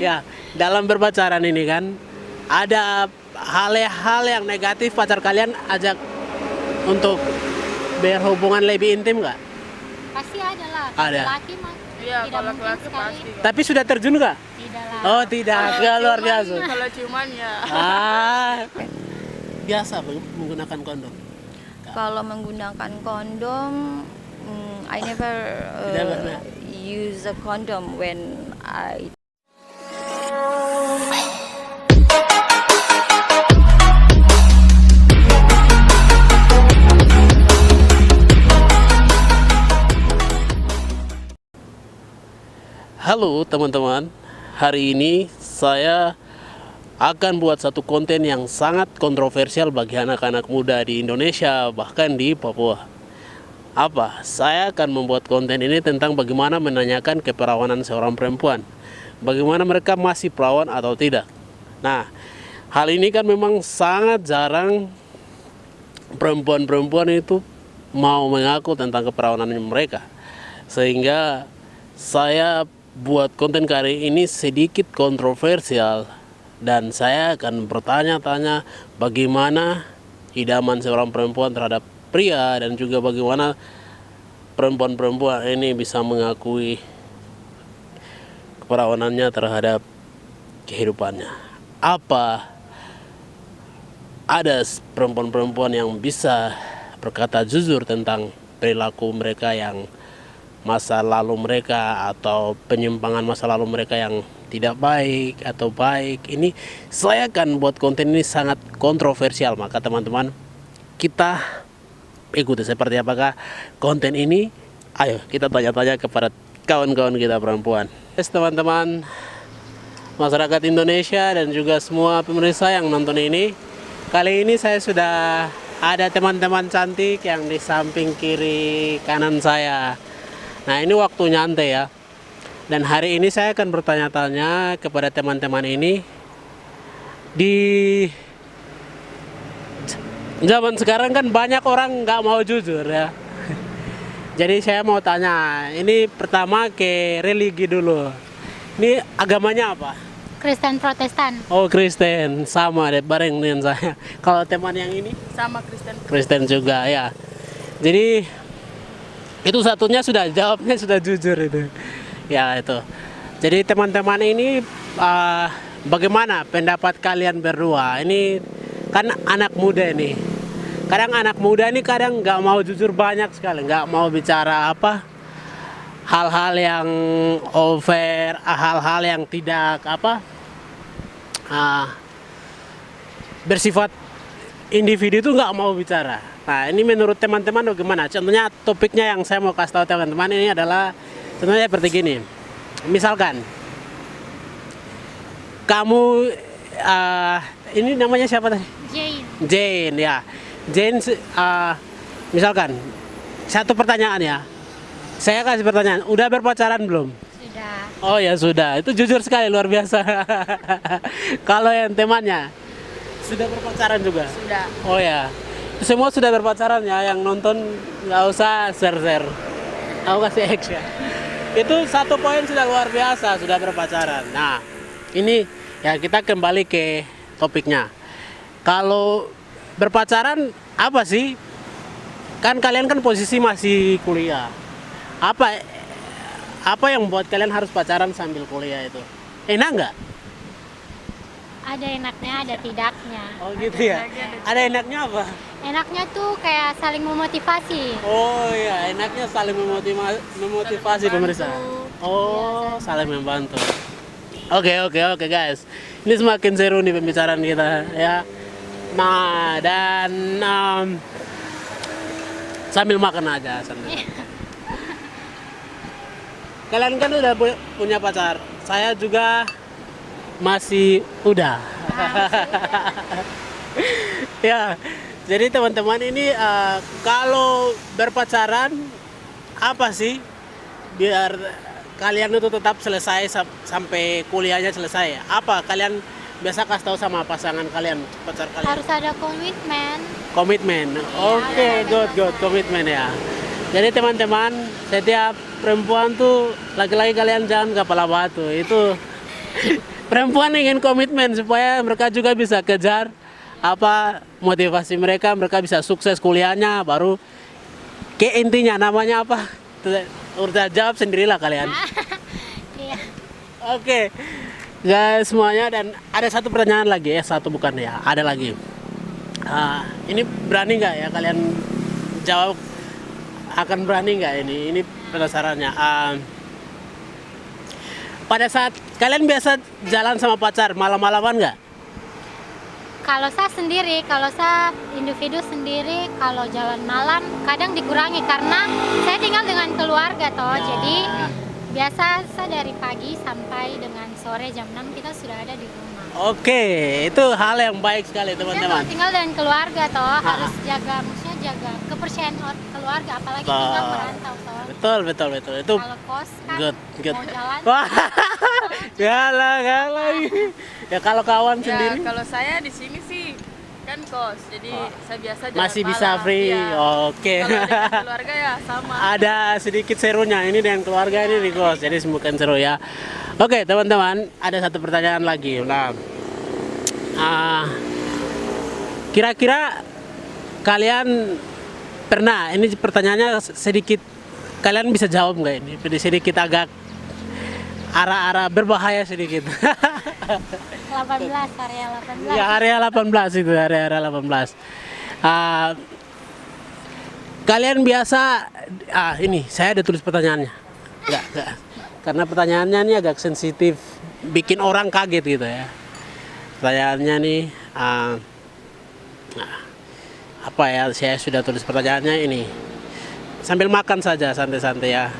Ya, dalam berpacaran ini kan ada hal-hal yang negatif pacar kalian ajak untuk berhubungan lebih intim nggak? Pasti ada lah. Ada. Laki mah Iya, tidak kalau mungkin laki-laki sekali. pasti. Tapi sudah terjun nggak? Tidak lah. Oh tidak, nggak luar biasa. Kalau ciuman ya. Biasa menggunakan kondom. Kalau menggunakan kondom, I never Tidak pernah. use a condom when I. Halo teman-teman, hari ini saya akan buat satu konten yang sangat kontroversial bagi anak-anak muda di Indonesia, bahkan di Papua. Apa? Saya akan membuat konten ini tentang bagaimana menanyakan keperawanan seorang perempuan. Bagaimana mereka masih perawan atau tidak. Nah, hal ini kan memang sangat jarang perempuan-perempuan itu mau mengaku tentang keperawanan mereka. Sehingga saya buat konten kali ini sedikit kontroversial. Dan saya akan bertanya-tanya bagaimana idaman seorang perempuan terhadap pria dan juga bagaimana perempuan-perempuan ini bisa mengakui keperawanannya terhadap kehidupannya. Apa ada perempuan-perempuan yang bisa berkata jujur tentang perilaku mereka yang masa lalu mereka atau penyimpangan masa lalu mereka yang tidak baik atau baik. Ini saya akan buat konten ini sangat kontroversial, maka teman-teman kita ikuti seperti apakah konten ini. Ayo kita tanya-tanya kepada kawan-kawan kita perempuan. Teman-teman masyarakat Indonesia dan juga semua pemirsa yang nonton ini, kali ini saya sudah ada teman-teman cantik yang di samping kiri kanan saya. Nah, ini waktu nyantai ya. Dan hari ini saya akan bertanya-tanya kepada teman-teman ini. Di zaman sekarang kan banyak orang nggak mau jujur ya. Jadi saya mau tanya, ini pertama ke religi dulu. Ini agamanya apa? Kristen Protestan. Oh, Kristen, sama deh bareng dengan saya. Kalau teman yang ini? Sama Kristen. Kristen juga ya. Jadi itu satunya sudah jawabnya sudah jujur itu. Ya itu. Jadi teman-teman ini bagaimana pendapat kalian berdua? Ini kan anak muda ini. Kadang anak muda ini kadang nggak mau jujur banyak sekali, nggak mau bicara apa hal-hal yang over, hal-hal yang tidak apa bersifat individu itu nggak mau bicara. Nah, ini menurut teman-teman bagaimana? Contohnya topiknya yang saya mau kasih tahu teman-teman ini adalah contohnya seperti gini. Misalkan kamu ini namanya siapa tadi? Jane. Jane ya. Jane misalkan satu pertanyaan ya. Saya kasih pertanyaan, udah berpacaran belum? Sudah. Oh ya sudah, itu jujur sekali luar biasa. Kalau yang temannya sudah berpacaran juga? Sudah. Oh ya. Semua sudah berpacaran ya, yang nonton nggak usah share-share. Aku kasih X ya. Itu satu poin sudah luar biasa, sudah berpacaran. Nah, ini ya kita kembali ke topiknya. Kalau berpacaran apa sih? Kan kalian kan posisi masih kuliah. Apa yang membuat kalian harus pacaran sambil kuliah itu? Enak nggak? Ada enaknya, ada tidaknya. Oh gitu ya. Ada enaknya apa? Enaknya tuh kayak saling memotivasi. Oh iya, enaknya saling memotivasi pemirsa. Oh, saling membantu. Oke guys. Ini semakin seru nih pembicaraan kita ya. Nah, dan sambil makan aja sambil. Kalian kan udah punya pacar. Saya juga masih udah. Ya. Jadi teman-teman ini kalau berpacaran apa sih biar kalian itu tetap selesai sampai kuliahnya selesai? Apa kalian biasa kasih tahu sama pasangan kalian, pacar kalian? Harus ada komitmen. Komitmen. Oke, good komitmen ya. Jadi teman-teman, setiap perempuan tuh laki-laki kalian jangan kepala batu. Itu Perempuan ingin komitmen supaya mereka juga bisa kejar apa motivasi mereka bisa sukses kuliahnya, baru ke intinya namanya apa? Udah jawab sendirilah kalian. Iya. Oke, guys semuanya, dan ada satu pertanyaan lagi ya, satu bukan ya, ada lagi. Ini berani nggak ya kalian jawab? Akan berani nggak ini? Ini penasarannya. Pada saat kalian biasa jalan sama pacar malam-malaman nggak? Kalau saya sendiri, kalau saya individu sendiri, kalau jalan malam kadang dikurangi karena saya tinggal dengan keluarga toh. Ya. Jadi biasa saya dari pagi sampai dengan sore jam 6 kita sudah ada di rumah. Oke, itu hal yang baik sekali Saya teman-teman. kalau tinggal dengan keluarga toh harus maksudnya jaga kepercayaan keluarga, apalagi tinggal merantau toh. Betul. Itu Kalau kos kan good. mau jalan. Wah, galah. Ya kalau kawan Ya, sendiri kalau saya di sini sih kan kos, jadi saya biasa jalan masih bisa malam. free. Iya. Oke. Kalau dengan keluarga ya sama. Ada sedikit serunya ini dengan keluarga, ini di kos, jadi semakin seru ya. Oke teman-teman, ada satu pertanyaan lagi. Nah, kira-kira kalian pernah, ini pertanyaannya sedikit, kalian bisa jawab nggak ini? Sedikit agak arah-arah berbahaya sedikit. 18, area 18. Ya area 18 itu, area 18. Kalian biasa, ini saya ada tulis pertanyaannya. Enggak. Karena pertanyaannya ini agak sensitif, bikin orang kaget gitu ya. Pertanyaannya nih, apa ya? Saya sudah tulis pertanyaannya ini. Sambil makan saja, santai-santai ya.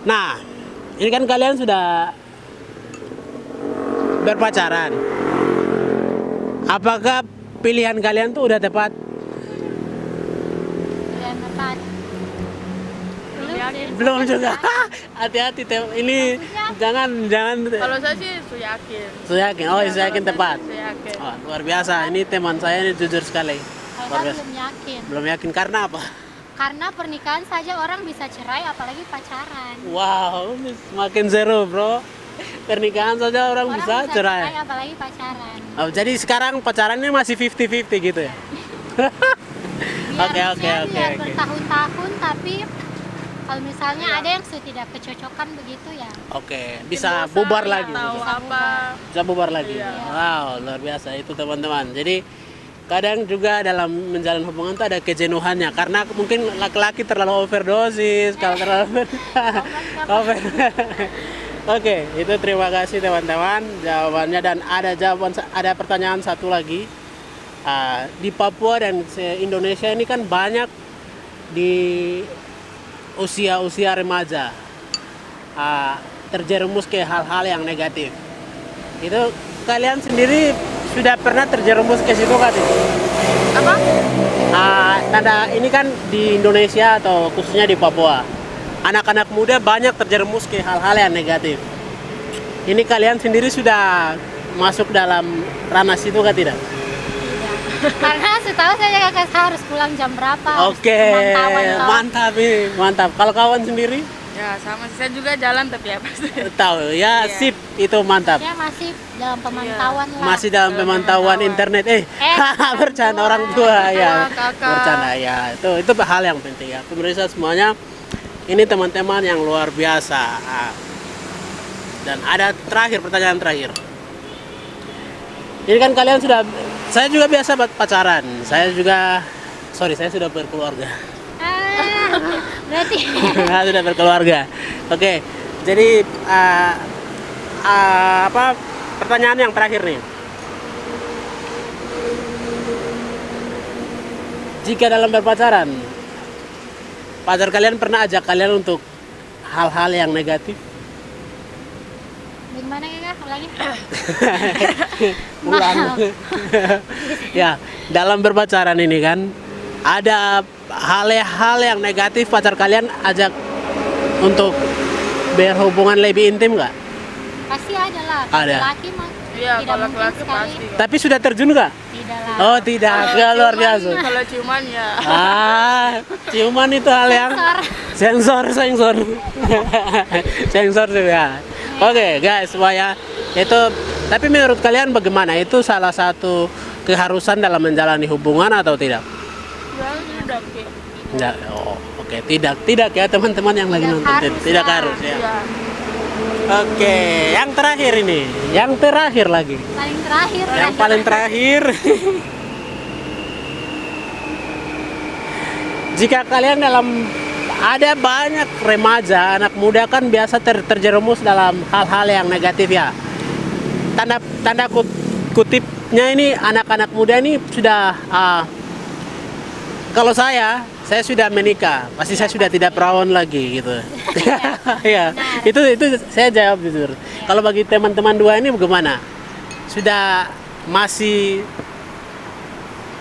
Nah, ini kan kalian sudah berpacaran. Apakah pilihan kalian tuh udah tepat? Pilihan tepat. Belum juga. Hati-hati ini jangan. Kalau saya sih yakin. Yakin. Oh, saya yakin tepat. Saya yakin. Oh, luar biasa. Ini teman saya ini jujur sekali. Kalau Luar saya biasa. belum yakin. Belum yakin karena apa? Karena pernikahan saja orang bisa cerai, apalagi pacaran. Wow, makin seru, bro. Pernikahan saja orang bisa cerai. Apalagi pacaran. Oh, jadi sekarang pacarannya masih 50-50 gitu ya? Biar Oke. bertahun-tahun, tapi kalau misalnya ada yang sudah tidak kecocokan begitu ya. Oke, bisa Bosan bubar lagi. atau Bisa apa? Bisa bubar lagi. Iya. Wow, luar biasa itu teman-teman. Jadi kadang juga dalam menjalin hubungan tuh ada kejenuhannya karena mungkin laki-laki terlalu overdosis, kalau terlalu over. Oke, itu terima kasih teman-teman jawabannya, dan ada pertanyaan satu lagi. Di Papua dan Indonesia ini kan banyak di usia remaja terjerumus ke hal-hal yang negatif. Itu kalian sendiri sudah pernah terjerumus ke situ kan? Apa? Tanda ini kan di Indonesia atau khususnya di Papua, anak-anak muda banyak terjerumus ke hal-hal yang negatif. Ini kalian sendiri sudah masuk dalam ranah situ kan tidak? Karena setahu saya kakak saya harus pulang jam berapa. Oke, mantap. Kalau kawan sendiri? Ya sama sih, saya juga jalan tapi ya pasti. Tahu ya, Iya. sip, itu mantap. Dia masih dalam pemantauan lah. Masih dalam pemantauan internet. Bercanda orang tua ya. kakak. Bercanda ya. Itu hal yang penting ya. Pemirsa semuanya, ini teman-teman yang luar biasa. Dan ada pertanyaan terakhir. Ini kan kalian saya juga biasa pacaran. Saya sudah berkeluarga. Berarti Saya sudah berkeluarga. Oke. Jadi pertanyaan yang terakhir nih. Jika dalam berpacaran, pacar kalian pernah ajak kalian untuk hal-hal yang negatif? gimana ya kak? Ulangi. Ulang. Ya, dalam berpacaran ini kan ada hal-hal yang negatif pacar kalian ajak untuk berhubungan lebih intim nggak? Pasti ada lah. Ada. Laki mah Iya, tidak kalau mungkin laki-laki sekali. pasti. Tapi sudah terjun nggak? Tidak lah. Oh tidak, nggak luar biasa. Kalau ciuman ya. Ciuman itu hal yang Sensor. sensor sensor tuh ya. Oke, guys, semuanya itu. Tapi menurut kalian bagaimana? Itu salah satu keharusan dalam menjalani hubungan atau tidak? Udah oke. Tidak. Oh, oke, tidak ya teman-teman yang lagi nonton. Tidak harus ya. Iya. Oke, yang terakhir ini, yang terakhir lagi. Paling terakhir. Yang paling terakhir. Jika kalian ada banyak remaja, anak muda kan biasa terjerumus dalam hal-hal yang negatif ya. Tanda kutipnya ini anak-anak muda ini sudah kalau saya sudah menikah, pasti saya sudah tidak perawan lagi gitu. Ya, itu saya jawab jujur. Kalau bagi teman-teman dua ini bagaimana? Sudah masih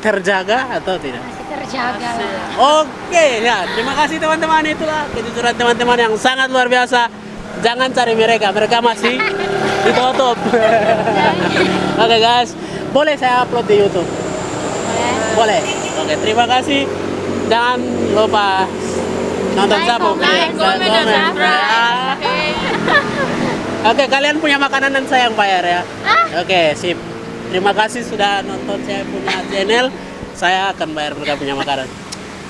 terjaga atau tidak? Masih terjaga lah. Oke, ya. Terima kasih teman-teman, itulah kejujuran teman-teman yang sangat luar biasa. Jangan cari mereka masih ditutup. Oke guys, boleh saya upload di YouTube? Boleh. Oke, terima kasih. Jangan lupa nonton Sabu. Like, comment, dan subscribe. Oke, kalian punya makanan dan saya yang bayar ya. Oke, sip. Terima kasih sudah nonton saya punya channel. Saya akan bayar mereka punya makanan.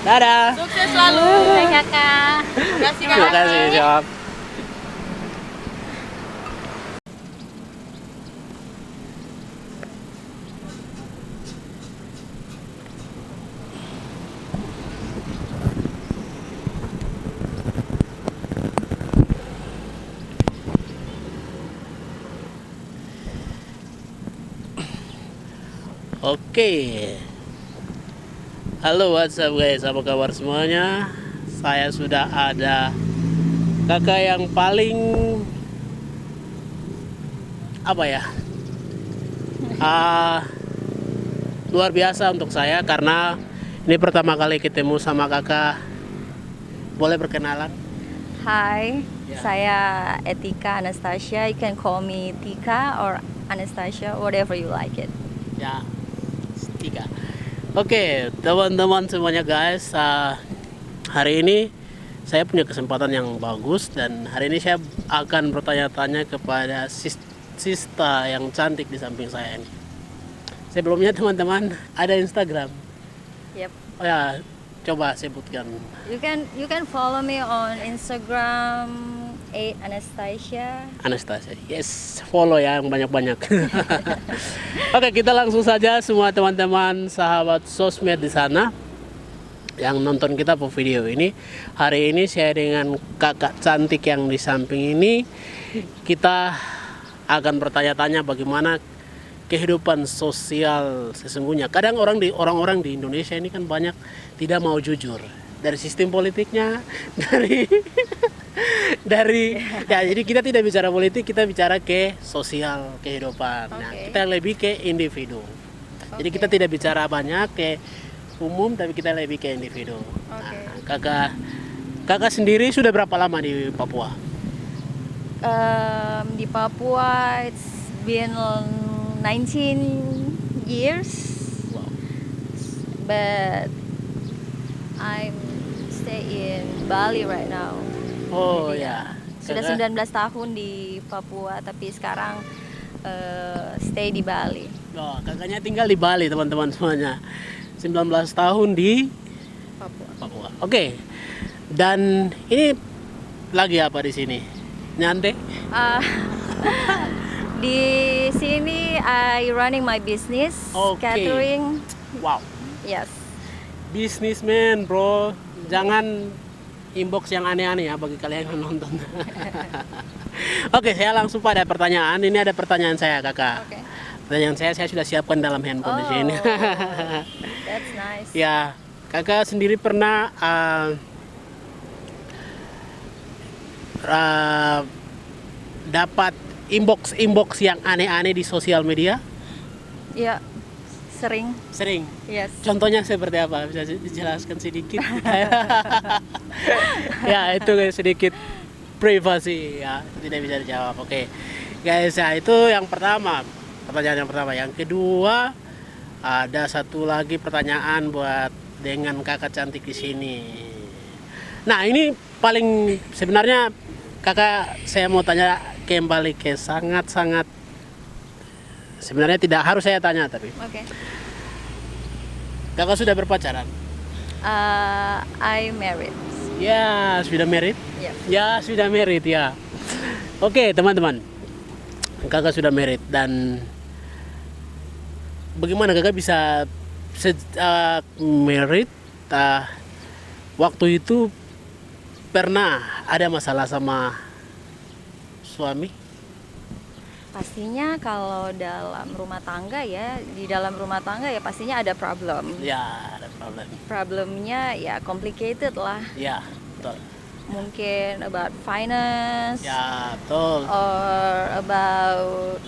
Dadah. Sukses selalu. Hai kakak. Terima kasih, jawab. Oke. Halo, what's up guys? Apa kabar semuanya? Saya sudah ada kakak yang paling luar biasa untuk saya karena ini pertama kali ketemu sama kakak. Boleh perkenalan? Hai, Ya. saya Etika Anastasia. You can call me Tika or Anastasia, whatever you like it. Ya, tiga. Oke, teman-teman semuanya guys, hari ini saya punya kesempatan yang bagus dan hari ini saya akan bertanya-tanya kepada sista yang cantik di samping saya ini. Sebelumnya teman-teman, ada Instagram. Yep. Oh ya, coba sebutkan. You can follow me on Instagram Anastasia. Yes, follow ya yang banyak-banyak. Oke, kita langsung saja semua teman-teman sahabat sosmed di sana yang nonton kita po video ini. Hari ini saya dengan kakak cantik yang di samping ini kita akan bertanya-tanya bagaimana kehidupan sosial sesungguhnya. Kadang orang-orang di Indonesia ini kan banyak tidak mau jujur dari sistem politiknya, dari ya, jadi kita tidak bicara politik, kita bicara ke sosial kehidupan. Nah, kita lebih ke individu. Jadi kita tidak bicara banyak ke umum, tapi kita lebih ke individu. Nah, kakak sendiri sudah berapa lama di Papua? Di Papua it's been 19 years. Wow. But I'm stay in Bali right now. Oh Jadi, ya. Sudah 19 tahun di Papua, tapi sekarang stay di Bali. Oh, kakaknya tinggal di Bali teman-teman semuanya. 19 tahun di Papua. Oke. Dan ini lagi apa di sini? Nyantai? Di sini I running my business, Oke. catering. Wow. Yes. Businessman bro, jangan inbox yang aneh-aneh ya bagi kalian yang nonton. Oke, saya langsung pada pertanyaan. Ini ada pertanyaan saya kakak. Okay. Pertanyaan saya sudah siapkan dalam handphone di sini. That's nice. Ya, kakak sendiri pernah dapat inbox yang aneh-aneh di sosial media? Ya, sering. Sering. Yes. Contohnya seperti apa? Bisa dijelaskan sedikit? Ya, itu sedikit privasi ya, tidak bisa dijawab. Oke. Guys, ya itu yang pertama. Pertanyaan yang pertama. Yang kedua, ada satu lagi pertanyaan buat dengan kakak cantik di sini. Nah, ini paling sebenarnya kakak saya mau tanya kembali ke sangat-sangat, sebenarnya tidak harus saya tanya, tapi Oke. kakak sudah berpacaran? I married. Ya, sudah married? Yes. Ya, sudah married ya. Oke, teman-teman. Kakak sudah married dan bagaimana kakak bisa married? Waktu itu pernah ada masalah sama suami? Pastinya kalau dalam rumah tangga ya, di dalam rumah tangga ya pastinya ada problem. Ya, ada problem. Problemnya ya complicated lah. Ya, betul. Mungkin about finance, Ya, betul. or about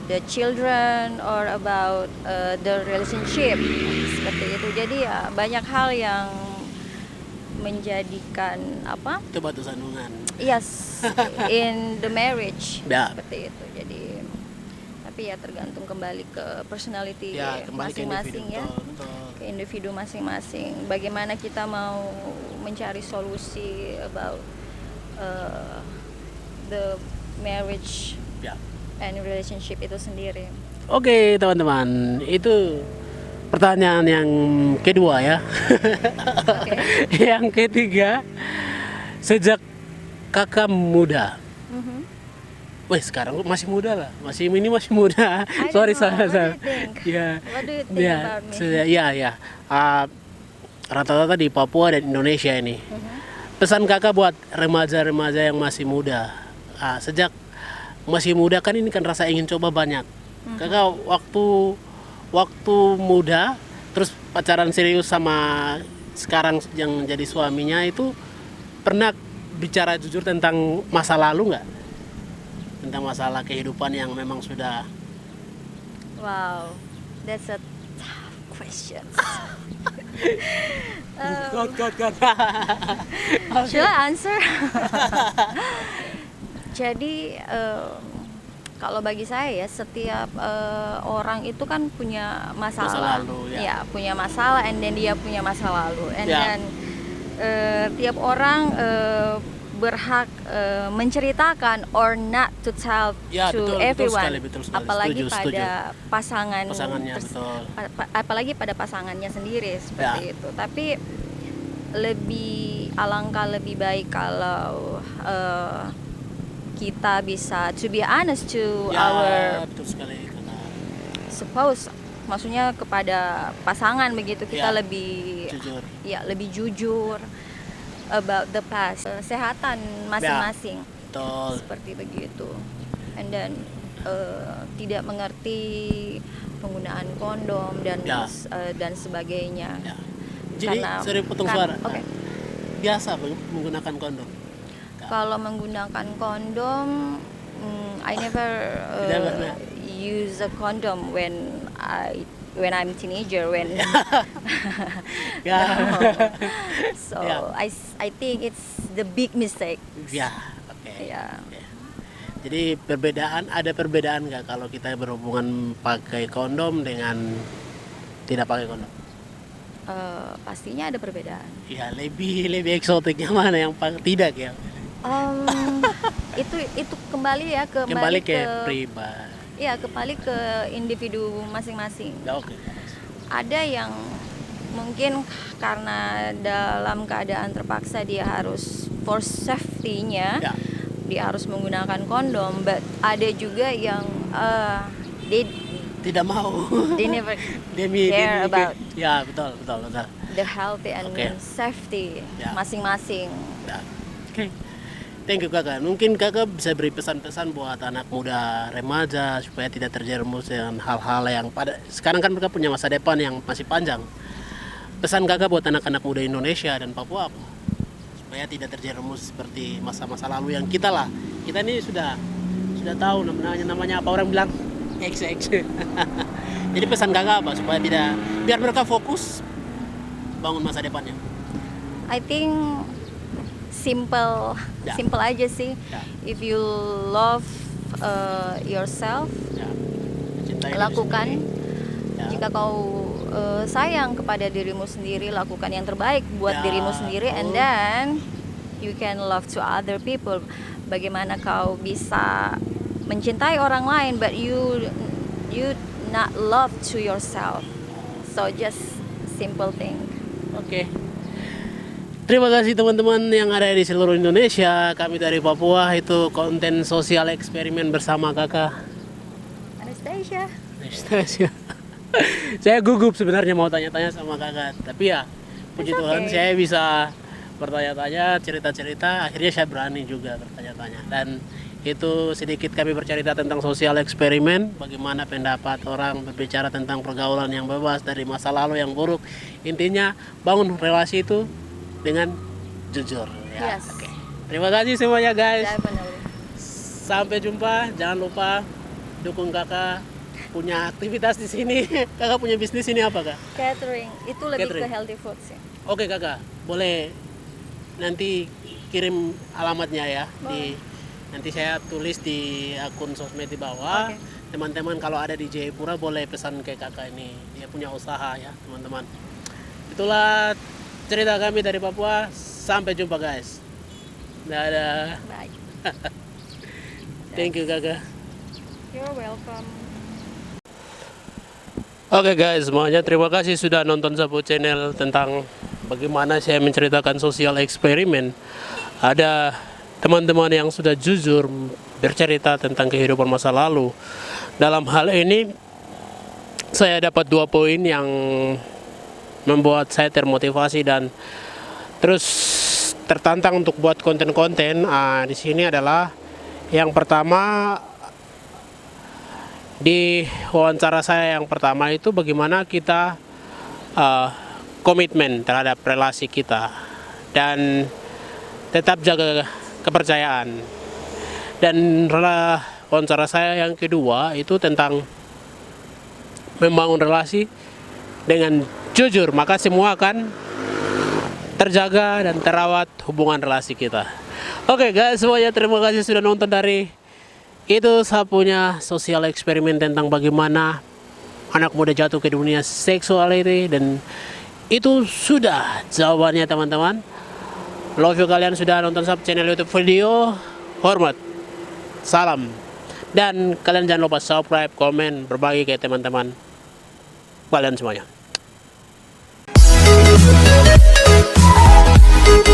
the children, or about the relationship, seperti itu. Jadi ya banyak hal yang menjadikan apa? Itu batu sandungan. Yes, in the marriage, Ya. seperti itu. Jadi tapi ya tergantung kembali ke personality Ya, kembali ke masing-masing individu, ya, betul. ke individu masing-masing. Bagaimana kita mau mencari solusi about the marriage Ya. and relationship itu sendiri. Oke, teman-teman. Itu pertanyaan yang kedua ya. Oke. Yang ketiga, sejak kakak muda. Mhm. Weh, sekarang masih muda lah. Masih muda. I don't Sorry, know. What do saya. you think? Ya. What do you think about me? Ya. Rata-rata di Papua dan Indonesia ini. Mhm. Pesan kakak buat remaja-remaja yang masih muda. Sejak masih muda kan ini kan rasa ingin coba banyak. Kakak waktu muda terus pacaran serius sama sekarang yang jadi suaminya itu pernah bicara jujur tentang masa lalu nggak? Tentang masalah kehidupan yang memang sudah Wow, that's a tough question. God. Should I answer? Jadi kalau bagi saya ya setiap orang itu kan punya masalah. Masa lalu, ya. Punya masalah, and then dia punya masa lalu, and Ya. then tiap orang berhak menceritakan or not to tell Ya, to betul everyone, sekali, betul sekali. apalagi Setuju. pada Pasangannya, betul. apalagi pada pasangannya sendiri seperti itu. Tapi alangkah lebih baik kalau kita bisa to be honest to our betul sekali, kakak. suppose, maksudnya kepada pasangan begitu, kita Ya. lebih jujur about the past, kesehatan masing-masing, Betul. seperti begitu, and then tidak mengerti penggunaan kondom dan Ya. dan sebagainya. Ya. Jadi, sorry potong suara. Oke. Biasa menggunakan kondom. Kalau menggunakan kondom, I never Tidak pernah. use a condom when I'm teenager, when Ya. No. So Ya. I think it's the big mistake. Ya, oke. Ya. Oke. Jadi ada perbedaan nggak kalau kita berhubungan pakai kondom dengan tidak pakai kondom? Pastinya ada perbedaan. Ya, lebih eksotiknya mana yang tidak ya? Itu kembali ya Kembali ke pribadi. ya kembali ke individu masing-masing. Ya, oke. Ada yang mungkin karena dalam keadaan terpaksa dia harus for safety-nya, Ya. dia harus menggunakan kondom, but ada juga yang Tidak mau. they never Demi care about ya, betul. the healthy and Oke. safety Ya. masing-masing. Ya. Oke. Thank you kakak. Mungkin kakak bisa beri pesan-pesan buat anak muda remaja supaya tidak terjerumus dengan hal-hal yang sekarang kan mereka punya masa depan yang masih panjang. Pesan kakak buat anak-anak muda Indonesia dan Papua apa? Supaya tidak terjerumus seperti masa-masa lalu yang kita ini sudah tahu namanya apa, orang bilang XX. Jadi pesan kakak apa supaya biar mereka fokus bangun masa depannya. I think simple Ya. aja sih. Ya. If you love yourself, Ya. Cintai diri lakukan. sendiri. Ya. Jika kau sayang kepada dirimu sendiri, lakukan yang terbaik buat Ya, dirimu sendiri, and betul. then you can love to other people. bagaimana kau bisa mencintai orang lain but you not love to yourself. So just simple thing. Oke. Terima kasih teman-teman yang ada di seluruh Indonesia. Kami dari Papua, itu konten sosial eksperimen bersama kakak Anastasia. Saya gugup sebenarnya mau tanya-tanya sama kakak, tapi ya puji Tuhan saya bisa bertanya-tanya, cerita-cerita, akhirnya saya berani juga bertanya-tanya. Dan itu sedikit kami bercerita tentang sosial eksperimen, bagaimana pendapat orang berbicara tentang pergaulan yang bebas dari masa lalu yang buruk. Intinya bangun relasi itu dengan jujur ya. Yes. Oke. Terima kasih semuanya guys. Definitely. Sampai jumpa. Jangan lupa dukung kakak punya aktivitas di sini. Kakak punya bisnis ini apa kak? Catering itu lebih Catering. ke healthy food sih. Oke kakak, boleh nanti kirim alamatnya ya. Nanti saya tulis di akun sosmed di bawah. Oke. Teman-teman kalau ada di Jayapura boleh pesan ke kakak ini. Dia punya usaha ya teman-teman. Itulah cerita kami dari Papua. Sampai jumpa guys. Dadah. Bye. Thank you kakak. You're welcome. Oke guys, semuanya terima kasih sudah nonton Sapu channel tentang bagaimana saya menceritakan sosial eksperimen. Ada teman-teman yang sudah jujur bercerita tentang kehidupan masa lalu. Dalam hal ini saya dapat 2 poin yang membuat saya termotivasi dan terus tertantang untuk buat konten-konten. Di sini adalah yang pertama, di wawancara saya yang pertama itu bagaimana kita komitmen terhadap relasi kita dan tetap jaga kepercayaan. Dan wawancara saya yang kedua itu tentang membangun relasi dengan jujur, maka semua akan terjaga dan terawat hubungan relasi kita. Oke guys, semuanya terima kasih sudah nonton dari itu sapunya sosial eksperimen tentang bagaimana anak muda jatuh ke dunia seksuality, dan itu sudah jawabannya teman-teman. Love you kalian sudah nonton sub channel YouTube video. Hormat, salam, dan kalian jangan lupa subscribe, komen, berbagi ke teman-teman kalian semuanya. We'll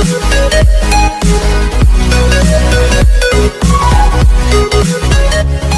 be right back.